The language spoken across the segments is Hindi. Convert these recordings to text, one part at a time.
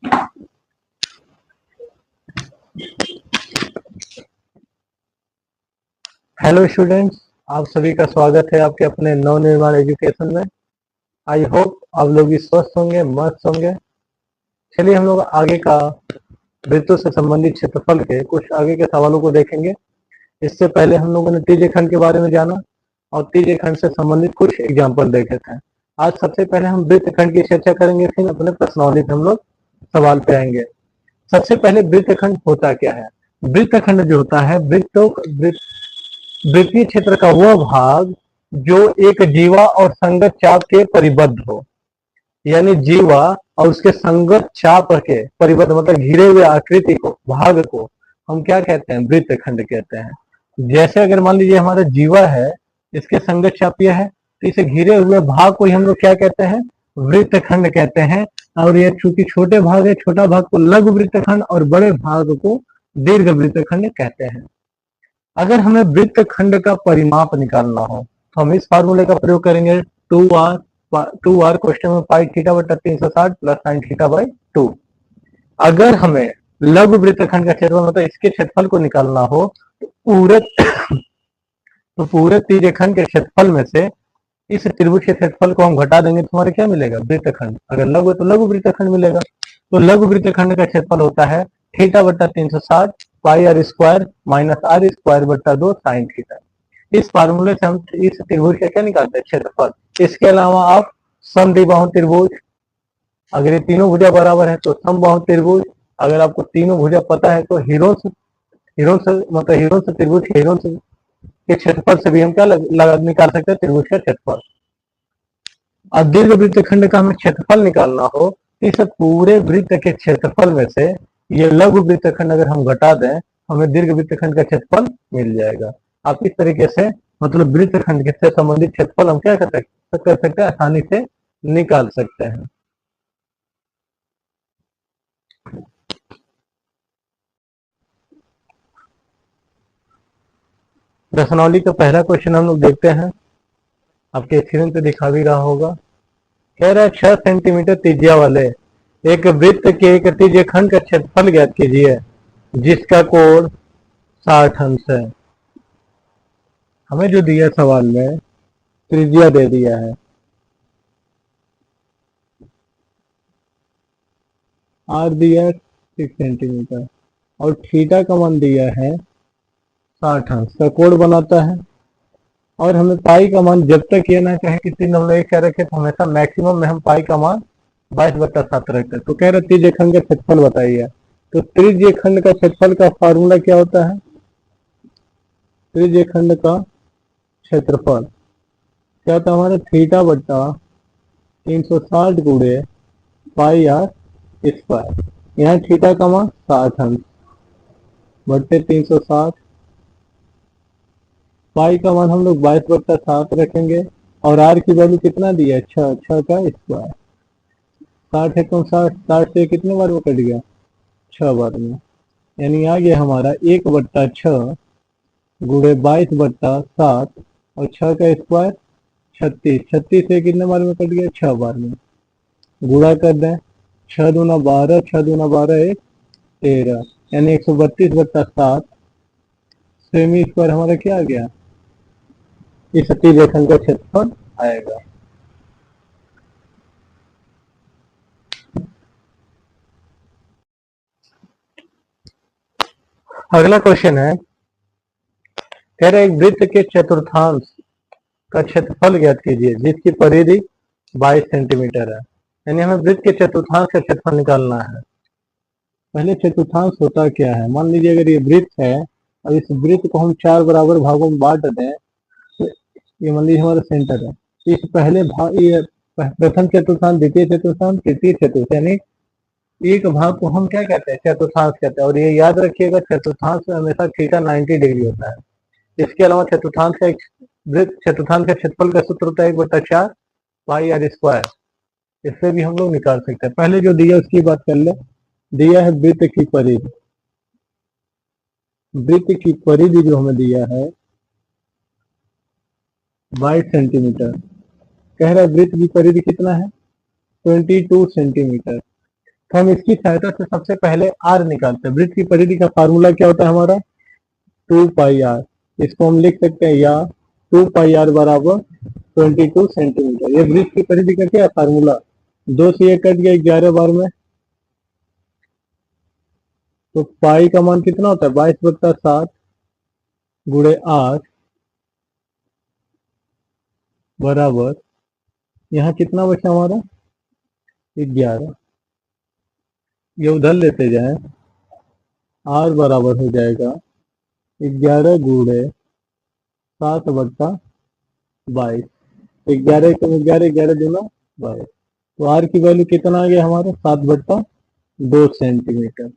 हेलो स्टूडेंट्स, आप सभी का स्वागत है आपके अपने नवनिर्माण एजुकेशन में। आई होप आप लोग भी स्वस्थ होंगे, मस्त होंगे। चलिए हम लोग आगे का वृत्तों से संबंधित क्षेत्रफल के कुछ आगे के सवालों को देखेंगे। इससे पहले हम लोगों ने त्रिज्य खंड के बारे में जाना और त्रिज्य खंड से संबंधित कुछ एग्जाम्पल देखे थे। आज सबसे पहले हम वृत्त खंड की चर्चा करेंगे, फिर अपने प्रश्नावली पे हम लोग सवाल पे आएंगे। सबसे पहले वृत्त खंड होता क्या है? वृत्त खंड जो होता है, वृत्तीय क्षेत्र का वह भाग जो एक जीवा और संगत चाप के परिबद्ध हो, यानी जीवा और उसके संगत चाप के परिबद्ध मतलब घिरे हुए आकृति को, भाग को हम क्या कहते हैं? वृत्त खंड कहते हैं। जैसे अगर मान लीजिए हमारा जीवा है, इसके संगत चाप यह है, तो इसे घिरे हुए भाग को ही हम लोग क्या कहते हैं? वृत्त खंड कहते हैं। और ये चूंकि छोटे भाग है, छोटा भाग को लघु वृत्त खंड और बड़े भाग को दीर्घ वृत्त खंड कहते हैं। अगर हमें वृत्त खंड का परिमाप निकालना हो तो हम इस फार्मूले का प्रयोग करेंगे, 2r क्वेश्चन में पाई थीटा बटा 360 प्लस साइन थीटा बाई 2। अगर हमें लघु वृत्त खंड का क्षेत्रफल मतलब इसके क्षेत्रफल को निकालना हो तो पूरे त्रिज्य खंड के क्षेत्रफल में से इस त्रिभुज के क्षेत्रफल को हम घटा देंगे तो हमारे क्या मिलेगा? वृत्त खंड। अगर लघु है तो लघु वृत्त खंड मिलेगा। तो लघु वृत्त खंड का क्षेत्रफल होता है थीटा बटा 360 pi R square minus R square बटा 2 साइन थीटा। इस फार्मूले से हम इस त्रिभुज का क्या निकालते हैं? क्षेत्रफल। इसके अलावा आप समद्विबाहु त्रिभुज, अगर ये तीनों भुजा बराबर है तो समबाहु त्रिभुज, अगर आपको तीनों भुजा पता है तो हीरोन्स त्रिभुज के हीरोन्स के क्षेत्रफल से भी हम क्या निकाल सकते हैं? त्रिभुज का क्षेत्रफल। और दीर्घ वृत्त खंड का हमें क्षेत्रफल निकालना हो, इस पूरे वृत्त के क्षेत्रफल में से ये लघु वृत्त खंड अगर हम घटा दें, हमें दीर्घ वृत्त खंड का क्षेत्रफल मिल जाएगा। आप इस तरीके से मतलब वृत्त खंड से संबंधित क्षेत्रफल हम क्या कर सकते हैं? आसानी से निकाल सकते हैं। प्रश्नावली का पहला क्वेश्चन हम लोग देखते हैं, आपके स्क्रीन पे दिखा भी रहा होगा। कह रहा है 6 सेंटीमीटर त्रिज्या वाले एक वृत्त के एक त्रिज्य खंड का क्षेत्रफल ज्ञात कीजिए जिसका कोण 60 अंश है। हमें जो दिया सवाल में त्रिज्या दे दिया है आर दिया है 6 सेंटीमीटर और थीटा का मान दिया है 60 अंश का कोण बनाता है। और हमें पाई का मान जब तक ये ना कहे कि 3 हम लोग क्या रखे तो हमेशा मैक्सिमम में हम पाई का मान 22/7 रखते हैं। तो कह रहे त्रिज्य खंड का क्षेत्रफल बताइए। तो त्रिज्य खंड का क्षेत्रफल का फार्मूला क्या होता है? त्रिज्य खंड का क्षेत्रफल क्या था हमारा? थीटा बट्टा 360 गुणे पाई आर स्क्वायर। यहाँ थीटा का मान 60 अंश बट्टे 360, पाई का मान हम लोग 22/7 रखेंगे और आर की वैल्यू कितना दिया है? 6 का स्क्वायर। 60 है तो 60 से कितने बार में कट गया? 6 बार में, यानी आ गया हमारा 1/6 गुणे 22/7 और 6 का स्क्वायर 36। 36 से कितने बार में कट गया? 6 बार में। गुणा कर दें, 6 दूना 12, 6 दूना 12 1 13, यानी 132/7 सेमी स्क्वायर हमारा क्या आ गया? इस त्रिज्य खंड का क्षेत्रफल आएगा। अगला क्वेश्चन है, कह रहे एक वृत्त के चतुर्थांश का क्षेत्रफल ज्ञात कीजिए जिसकी परिधि 22 सेंटीमीटर है। यानी हमें वृत्त के चतुर्थांश का क्षेत्रफल निकालना है। पहले चतुर्थांश होता क्या है? मान लीजिए अगर ये वृत्त है और इस वृत्त को हम 4 बराबर भागों में बांट दें, तो ये मान लीजिए हमारा सेंटर है। इस पहले भाग, ये प्रथम चतुर्थांश, द्वितीय चतुर्थांश, तृतीय चतुर्थ, यानी एक भाग को हम क्या कहते हैं? चतुर्थांश कहते हैं। और ये याद रखिएगा, चतुर्थांश में हमेशा थीटा 90 डिग्री होता है। इसके अलावा चतुर्थांश का क्षेत्रफल का सूत्र होता है 1/4 पाई आर स्क्वायर। इससे भी हम लोग निकाल सकते हैं। पहले जो दिया उसकी बात कर ले। दिया है वृत्त की परिधि। वृत्त की परिधि जो हमें दिया है 22 सेंटीमीटर। कह रहा है वृत्त की परिधि कितना है? 22 सेंटीमीटर। तो हम इसकी सहायता से सबसे पहले आर निकालते हैं। वृत्त की परिधि का फार्मूला क्या होता है हमारा? 2 पाई आर। इसको हम लिख सकते हैं या 2 पाई आर बराबर 22 सेंटीमीटर। ये वृत्त की परिधि का क्या फार्मूला? 2 से ये कट गया 11 बार में, तो पाई का मान कितना होता है? 22/7 गुणे आर बराबर, यहाँ कितना बचा हमारा? 11। ये उधर लेते जाए, आर बराबर हो जाएगा 11 गुणे 7/22। 11 को 11, 11 दूना 22। तो आर की वैल्यू कितना आ गया हमारा? 7/2 सेंटीमीटर।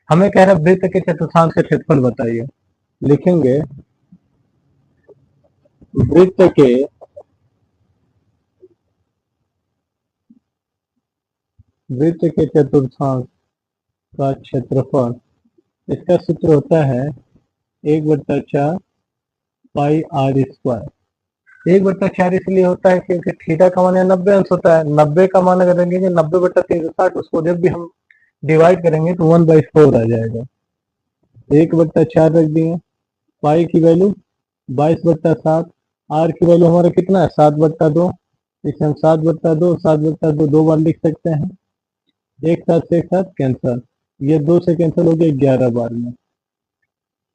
हमें कह रहा है वृत्त के चतुर्थांश का क्षेत्रफल बताइए। लिखेंगे वृत्त के चतुर्थांश का क्षेत्रफल, इसका सूत्र होता है 1/4 पाई आर स्क्वायर। 1/4 इसलिए होता है क्योंकि थीटा का मान 90 अंश होता है। 90 का मान अगर रखेंगे 90/360, उसको जब भी हम डिवाइड करेंगे तो 1/4 आ जाएगा। 1/4 रख दिए। पाई की वैल्यू 22/7, आर की वैल्यू हमारा कितना है? 7/2। इसे हम 7/2 7/2 दो बार लिख सकते हैं। एक साथ कैंसल, ये 2 से कैंसिल हो गया 11 बार में।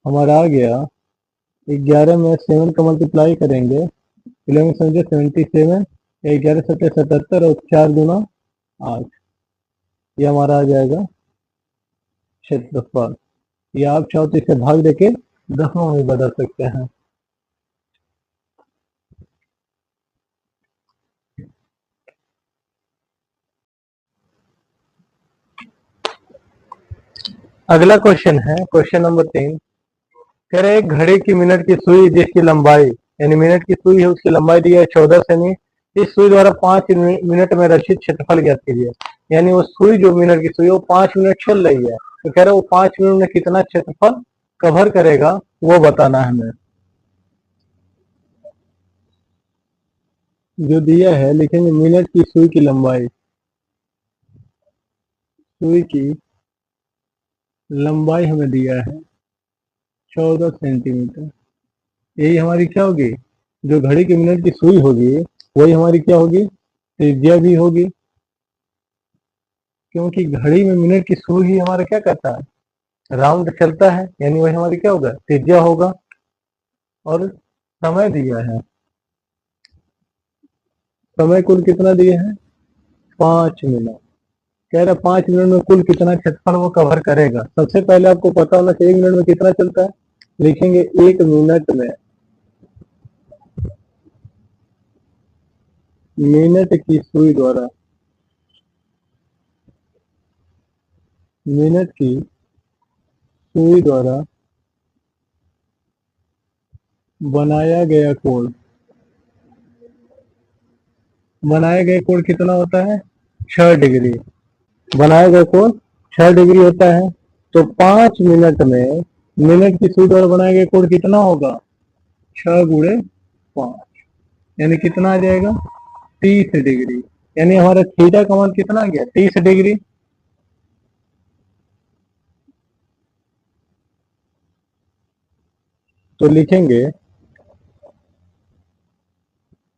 हमारा आ गया 11 में 7 का मल्टीप्लाई करेंगे, 11 समझे 77, 11 सत्ते 77 और 4 दूना 8। ये हमारा आ जाएगा क्षेत्रफल। या आप चाहो तो इसे भाग देके दसवां में बदल सकते हैं। अगला क्वेश्चन है क्वेश्चन नंबर 3। कह रहे एक घड़ी की मिनट की सुई जिसकी लंबाई, यानी मिनट की सुई है उसकी लंबाई दी है 14 सेमी। इस सुई द्वारा 5 मिनट में रचित क्षेत्रफल ज्ञात कीजिए। यानी वो सुई जो मिनट की सुई वो 5 मिनट चल रही है, तो कह रहे वो 5 मिनट में कितना क्षेत्रफल कवर करेगा वो बताना है हमें। जो दिया है लिखेंगे मिनट की सुई की लंबाई, सुई की लंबाई हमें दिया है 14 सेंटीमीटर। यही हमारी क्या होगी? जो घड़ी की मिनट की सुई होगी वही हमारी क्या होगी? त्रिज्या भी होगी, क्योंकि घड़ी में मिनट की सुई ही हमारा क्या करता है? राउंड चलता है, यानी वही हमारी क्या होगा? त्रिज्या होगा। और समय दिया है, समय कुल कितना दिया है? 5 मिनट। कह रहा 5 मिनट में कुल कितना क्षेत्रफल वो कवर करेगा। सबसे पहले आपको पता होना चाहिए 1 मिनट में कितना चलता है। लिखेंगे 1 मिनट में मिनट की सुई द्वारा, मिनट की सुई द्वारा बनाया गया कोण, बनाया गया कोण कितना होता है? 6 डिग्री। बनाया गया कोण 6 डिग्री होता है। तो 5 मिनट में मिनट की सुई द्वारा बनाया गया कोण कितना होगा? 6 गुणे 5, यानी कितना आ जाएगा? 30 डिग्री। यानी हमारा थीटा का मान कितना आ गया? 30 डिग्री। तो लिखेंगे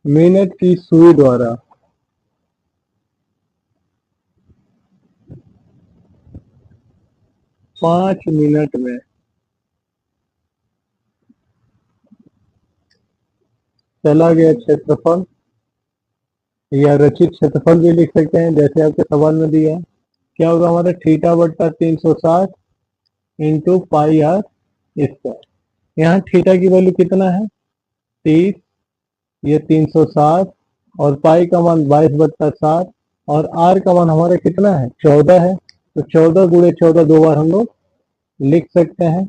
मिनट की सुई द्वारा पांच मिनट में चला गया क्षेत्रफल, या रचित क्षेत्रफल भी लिख सकते हैं जैसे आपके सवाल में दिया है। क्या होगा हमारा? थीटा बट्टा 360 इंटू पाई आर स्क्वायर। यहाँ थीटा की वैल्यू कितना है? 30, ये 360 और पाई का मान 22/7 और आर का मान हमारा कितना है? 14 है। तो 14 गुणे 14 दो बार हम लोग लिख सकते हैं।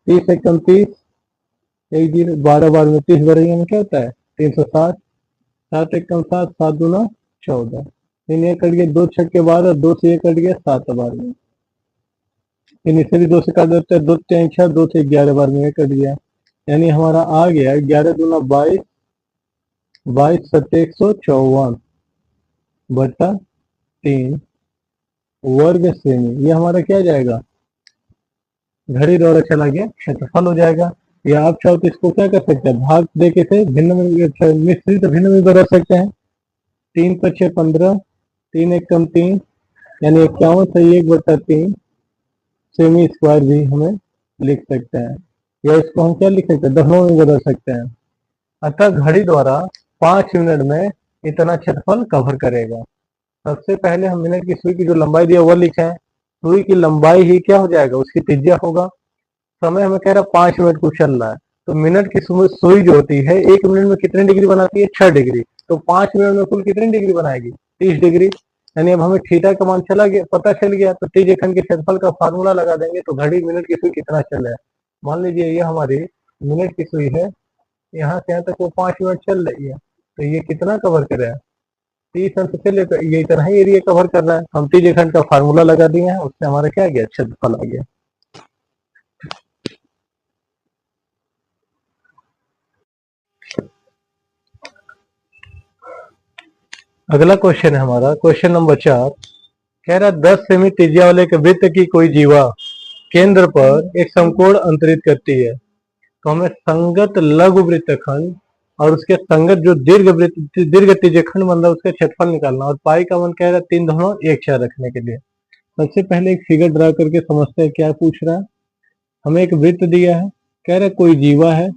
30 एकम 30, एक दिन 12 बार में 30 बढ़ेंगे में क्या होता है? 360। 7 एकम 7, 7 दूना 14। फिर ये कट गया 2 छक्के 12, 2 से ये कट गया 7 बार में। फिर इसे भी 2 से काट देते हैं, 2 3 6, 2 से 11 बार में ये कट गया। यानी हमारा आ गया 11 दूना 22, 22 सत्ते 154। बटा 3 वर्ग सेमी, ये हमारा क्या जाएगा, घड़ी द्वारा चला गया क्षेत्रफल हो जाएगा। या आप चाहो तो इसको क्या कर सकते हैं, भाग दे के से भिन्न में मिश्रित भिन्न में बदल सकते हैं। 3 × 5 = 15, 3 × 1 = 3, यानी 51 सही 1/3 सेमी स्क्वायर भी हमें लिख सकते हैं। या इसको हम क्या लिख सकते हैं, दशमलव में बदल सकते हैं। अतः घड़ी द्वारा 5 मिनट में इतना क्षेत्रफल कवर करेगा। सबसे पहले हम मिनट की सुई की जो लंबाई दिया वो लिखे हैं। सुई की लंबाई ही क्या हो जाएगा, उसकी त्रिज्या होगा। समय हमें कह रहा है 5 मिनट कुछ चल रहा है, तो मिनट की सुई जो होती है 1 मिनट में कितने डिग्री बनाती है, 6 डिग्री। तो 5 मिनट में कुल कितनी डिग्री बनाएगी, 30 डिग्री। यानी अब हमें थीटा का मान चला गया, पता चल गया, तो त्रिज्यखंड के क्षेत्रफल का फार्मूला लगा देंगे तो घड़ी मिनट की सुई कितना चल है। मान लीजिए ये हमारी मिनट की सुई है, यहाँ से यहाँ तक वो 5 मिनट चल रही है, तो ये कितना कवर कर रहा है, 30 अंश से लेकर ये इतना ही एरिया कवर कर रहा है। हम त्रिज्यखंड का फार्मूला लगा दिए हैं, उससे हमारा क्या आ गया, क्षेत्रफल आ गया। अगला क्वेश्चन है हमारा क्वेश्चन नंबर 4। कह रहा 10 सेमी त्रिज्या वाले एक वृत्त की कोई जीवा केंद्र पर एक समकोण अंतरित करती है, तो हमें संगत लघु वृत्तखंड और उसके संगत जो दीर्घ त्रिज्यखंड बन रहा है उसका क्षेत्रफल निकालना, और पाई का मान कह रहा है 3.14 रखने के लिए। सबसे पहले एक फिगर ड्रा करके समझते हैं क्या पूछ रहा है। हमें एक वृत्त दिया है, कह रहा है कोई जीवा है,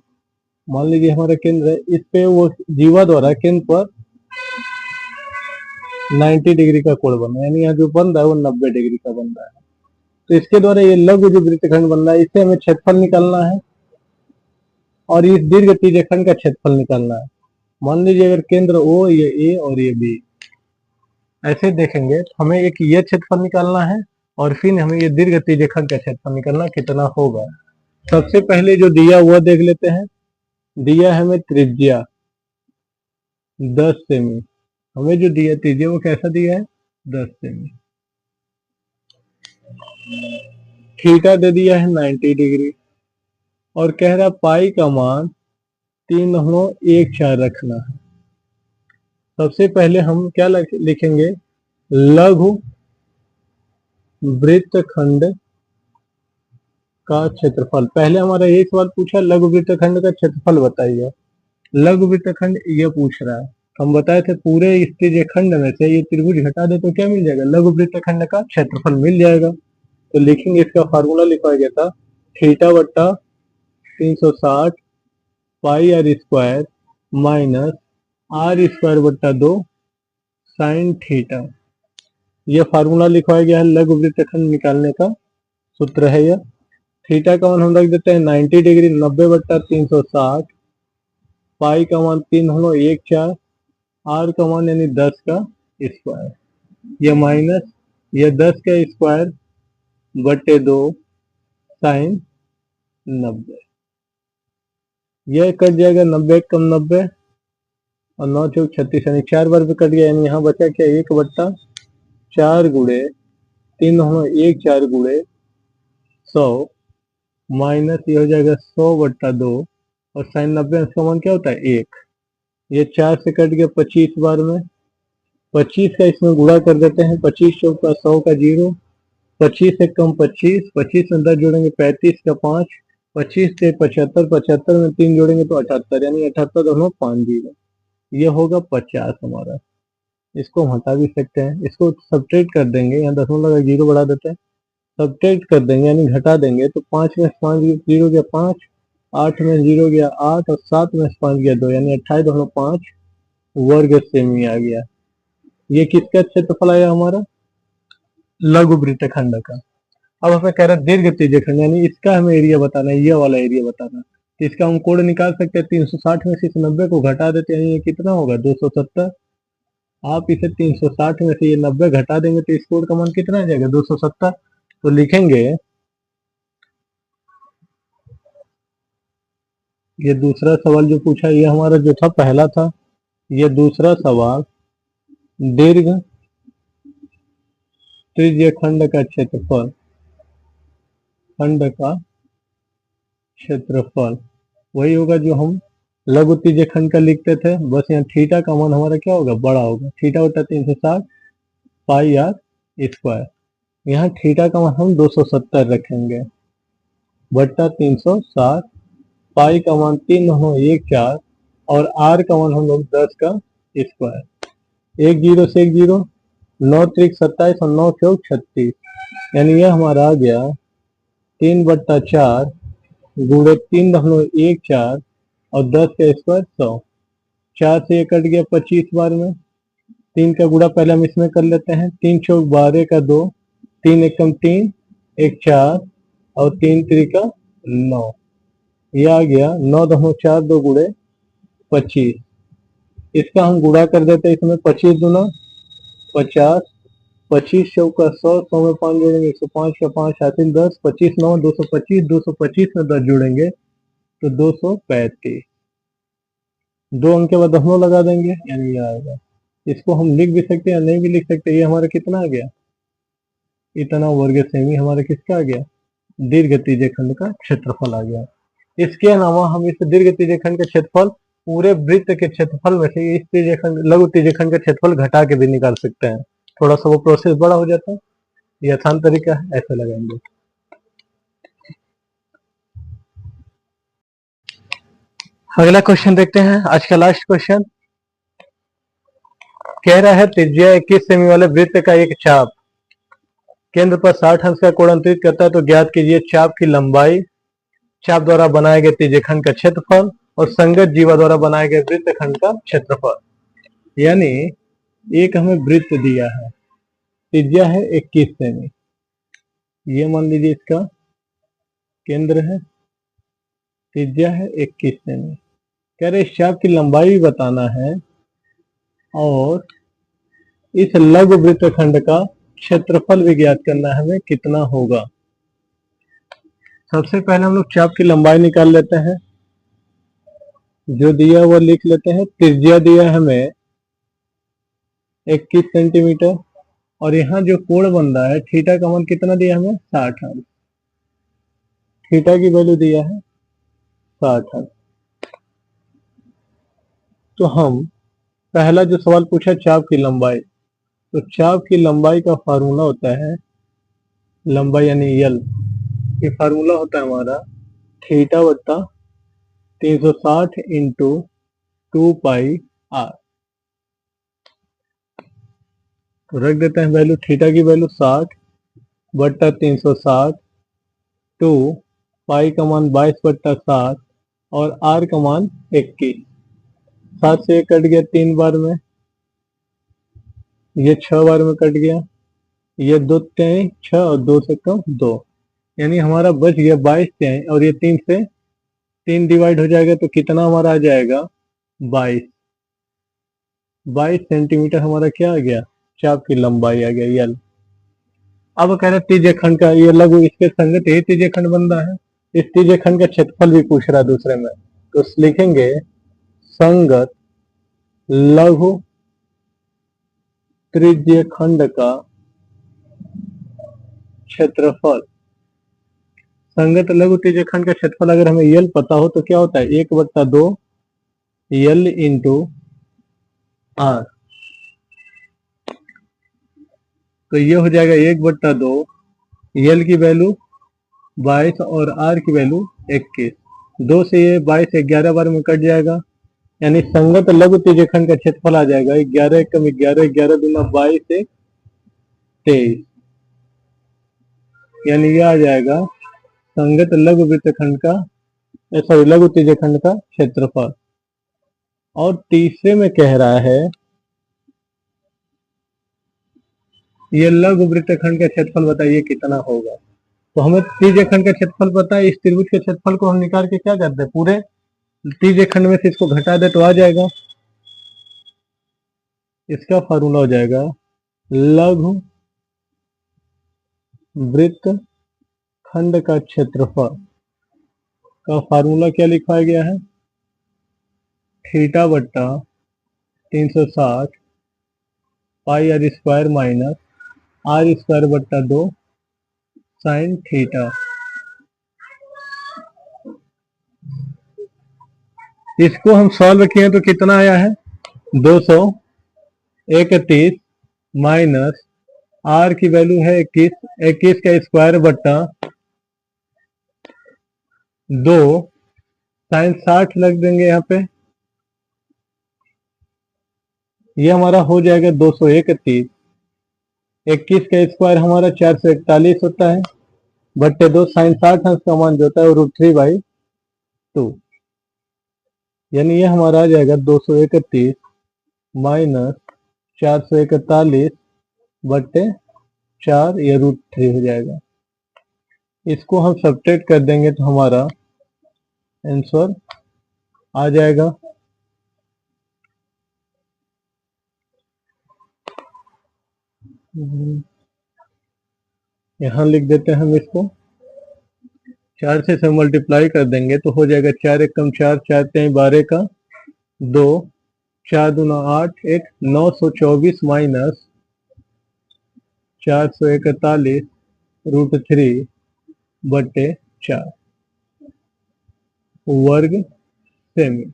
मान लीजिए हमारा केंद्र है, इस पे वो जीवा द्वारा केंद्र पर 90 डिग्री का कोण बन रहा है, यानी यहाँ जो बन रहा है वो 90 डिग्री का बन रहा है। तो इसके द्वारा ये लघु जो वृत्तखंड बन रहा है इससे हमें क्षेत्रफल निकालना है और इस दीर्घ त्रिज्यखंड का क्षेत्रफल निकालना है। मान लीजिए अगर केंद्र O, ये A और ये B, ऐसे देखेंगे तो हमें एक ये क्षेत्रफल निकालना है और फिर हमें ये दीर्घ त्रिज्यखंड का क्षेत्रफल निकालना कितना होगा। सबसे पहले जो दिया हुआ देख लेते हैं। दिया है हमें त्रिज्या 10 सेमी, हमें जो दिया त्रिज्या वो कैसा दिया है, 10 सेमी। थीटा दे दिया है 90 डिग्री और कह रहा पाई का मान 3.14 रखना है। सबसे पहले हम क्या लिखेंगे, लघु वृत्तखंड का क्षेत्रफल। पहले हमारा यही सवाल पूछा, लघु वृत्तखंड का क्षेत्रफल बताइए। लघु वृत्तखंड ये पूछ रहा है, हम बताए थे पूरे इस त्रिज्यखंड में से ये त्रिभुज हटा दे तो क्या मिल जाएगा, लघु वृत्तखंड का क्षेत्रफल मिल जाएगा। तो लिखेंगे, इसका फार्मूला लिखा गया था थीटा बट्टा 360 pi R square minus R square बट्टा 2 साइन थीटा। यह फार्मूला लिखवाया गया है लघु वृत्तखंड निकालने का सूत्र है यह। थीटा का मान हम रख देते हैं 90 डिग्री, 90/360, पाई का मान 3.14, आर का मान यानी 10 का स्क्वायर, यह माइनस यह 10 का स्क्वायर बटे 2 साइन 90। यह कट जाएगा 90 कम 90 और 9 चौक 36, यानी 4 बार पे कट गया, यानी यहाँ बचा क्या 1/4 गुणे 3.14 गुणे 100 माइनस ये हो जाएगा 100/2 और साइन 90 का मान क्या होता है 1। ये 4 से कट गया 25 बार में, 25 का इसमें गुणा कर देते हैं, 25 चौक का 100 का 0, 25 से कम 25, 25 में 10 जोड़ेंगे 35 का 5, 25 से 75, 75 में 3 जोड़ेंगे तो 78, यानी 78.50, ये होगा 50 हमारा। इसको हम हटा भी सकते हैं, इसको सब्ट्रैक्ट कर देंगे, यहाँ दशमलव लगा 0 बढ़ा देते हैं, सब्ट्रैक्ट कर देंगे यानी घटा देंगे, तो 5 में 5 0 गया 5, 8 में 0 गया 8 और 7 में 5 गया 2, यानी 28.5 वर्ग सेमी आ गया। ये किसका क्षेत्रफल आया हमारा, लघु वृत्तखंड का। अब हमें कह रहा है दीर्घ त्रिज्यखंड, यानी इसका हमें एरिया बताना है, ये वाला एरिया बताना है। तो इसका हम कोण निकाल सकते हैं, 360 में से इस 90 को घटा देते हैं, ये कितना होगा 270। आप इसे 360 में से ये 90 घटा देंगे तो इस कोण का मान कितना आ जाएगा 270। तो लिखेंगे ये दूसरा सवाल जो पूछा, ये हमारा जो था पहला था, ये दूसरा सवाल दीर्घ त्रिज्यखंड का क्षेत्रफल, खंड का क्षेत्रफल वही होगा जो हम लघु त्रिज्यीय खंड का लिखते थे, बस यहाँ थीटा का मान हमारा क्या होगा, बड़ा होगा, थीटा बटा 360 पाई आर स्क्वायर। यहाँ थीटा का मान हम 270 रखेंगे बट्टा 360, पाई का मान 3.14 और आर का मान हम लोग 10 का स्क्वायर। एक जीरो से एक जीरो, 9 त्रिक 27 और 9 चौक 36, यानी यह हमारा आ गया 3/4 गुणे 3.14 और 10 का स्क्वायर 100। 4 से ये कट गया 25 बार में, 3 का गुणा पहले हम इसमें कर लेते हैं, 3 चौक 12 का 2, 3 एकम 3, 1 4 और 3 त्रिका 9, ये आ गया 9.42 गुणे 25। इसका हम गुणा कर देते हैं इसमें, 25 दूना 50, 25 चौका 100, 100 में 5 जोड़ेंगे 105 का 5 हासिल 10, 25 9 225, 225 में 10 जोड़ेंगे तो 235। 2 अंक के बाद दशमलव लगा देंगे, यानी ये आएगा। इसको हम लिख भी सकते हैं या नहीं भी लिख सकते। ये हमारा कितना आ गया, इतना वर्ग सेमी हमारा किसका आ गया, दीर्घ त्रिज्यीय खंड का क्षेत्रफल आ गया। इसके अलावा हम इस दीर्घ त्रिज्यीय खंड का क्षेत्रफल पूरे वृत्त के क्षेत्रफल में से इस त्रिज्यीय खंड लघु त्रिज्यीय खंड का क्षेत्रफल घटा के भी निकाल सकते हैं। थोड़ा सा वो प्रोसेस बड़ा हो जाता है, ये आसान तरीका है, ऐसे लगाएंगे। अगला क्वेश्चन देखते हैं, आज का लास्ट क्वेश्चन। कह रहा है त्रिज्या 21 सेमी वाले वृत्त का एक चाप केंद्र पर 60 अंश का कोण अंतरित करता है, तो ज्ञात कीजिए चाप की लंबाई, चाप द्वारा बनाए गए त्रिज्यीय खंड का क्षेत्रफल और संगत जीवा द्वारा बनाए गए वृत्त खंड का क्षेत्रफल। यानी एक हमें वृत्त दिया है, त्रिज्या है 21 सेमी, ये मान लीजिए इसका केंद्र है, त्रिज्या है 21 सेमी। कह रहे इस चाप की लंबाई भी बताना है और इस लघु वृत्त खंड का क्षेत्रफल भी ज्ञात करना है हमें कितना होगा। सबसे पहले हम लोग चाप की लंबाई निकाल लेते हैं, जो दिया वो लिख लेते हैं। त्रिज्या दिया है हमें 21 सेंटीमीटर और यहाँ जो कोण बन रहा है थीटा का मान कितना दिया हमें, 60 अंश। थीटा की वैल्यू दिया है 60 अंश। तो हम पहला जो सवाल पूछा चाप की लंबाई, तो चाप की लंबाई का फार्मूला होता है, लंबाई यानी यल, ये फार्मूला होता है हमारा थीटा बट्टा 360 इंटू 2 पाई आर। तो रख देते हैं वैल्यू, थीटा की वैल्यू 60 बट्टा 360, 2 पाई का मान 22 बट्टा 60 और आर का मान 21। 7 से कट गया 3 बार में, ये 6 बार में कट गया, ये 2 तिहाई 6 और 2 से कम 2, यानी हमारा बच गया 22 तिहाई और ये 3 से 3 डिवाइड हो जाएगा तो कितना हमारा आ जाएगा 22 सेंटीमीटर हमारा क्या आ गया, चाप की लंबाई आ गया यल। अब कह रहे त्रिज्यीय खंड का ये लघु, इसके संगत यही त्रिज्यीय खंड बन रहा है, इस त्रिज्यीय खंड का क्षेत्रफल भी पूछ रहा है दूसरे में, तो लिखेंगे संगत लघु त्रिज्यीय खंड का क्षेत्रफल। संगत लघु त्रिज्यीय खंड का क्षेत्रफल अगर हमें यल पता हो तो क्या होता है, 1/2 यल इंटू आर। तो ये हो जाएगा 1/2, यल की वैल्यू 22 और आर की वैल्यू 21। 2 से ये 22 11 बार में कट जाएगा, यानी संगत लघु त्रिज्यीय खंड का क्षेत्रफल आ जाएगा 11 कम 11, 11 दूना 22 1 23, यानी ये आ जाएगा संगत लघु वृत्त खंड का, सॉरी लघु त्रिज्यीय खंड का क्षेत्रफल। और तीसरे में कह रहा है ये लघु वृत्त खंड का क्षेत्रफल बताइए कितना होगा। तो हमें त्रिज्यीय खंड का क्षेत्रफल पता है, इस त्रिभुज के क्षेत्रफल को हम निकाल के क्या करते हैं, पूरे त्रिज्यीय खंड में से इसको घटा दे तो आ जाएगा, इसका फार्मूला हो जाएगा लघु वृत्त खंड का क्षेत्रफल का फार्मूला क्या लिखवाया गया है, थीटा बट्टा 360 pi R square minus R square बट्टा 2 साइन थीटा। इसको हम सॉल्व किए तो कितना आया है 231 माइनस आर की वैल्यू है 21, 21 का स्क्वायर बट्टा 2 साइन 60 लग देंगे यहाँ पे, ये हमारा हो जाएगा 231। 21 का स्क्वायर हमारा 441 होता है बट्टे 2 साइन 60 है, उसका मान जो होता है वो √3/2, यानी ये हमारा आ जाएगा 231 माइनस 441 बट्टे 4 या √3 हो जाएगा। इसको हम सब्ट्रैक्ट कर देंगे तो हमारा आंसर आ जाएगा यहाँ लिख देते हैं हम इसको, 4 से मल्टीप्लाई कर देंगे तो हो जाएगा 4 एकम 4, 4 3 12 का 2, 4 दूना 8, 1 924 माइनस 441 √3 बट्टे 4 वर्ग सेमी।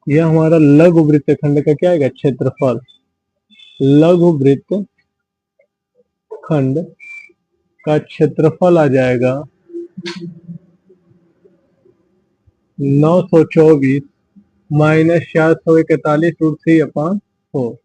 यह हमारा लघु वृत्तखंड का क्या आएगा क्षेत्रफल। लघु वृत्त खंड का क्षेत्रफल आ जाएगा 924 माइनस 441 √3/4।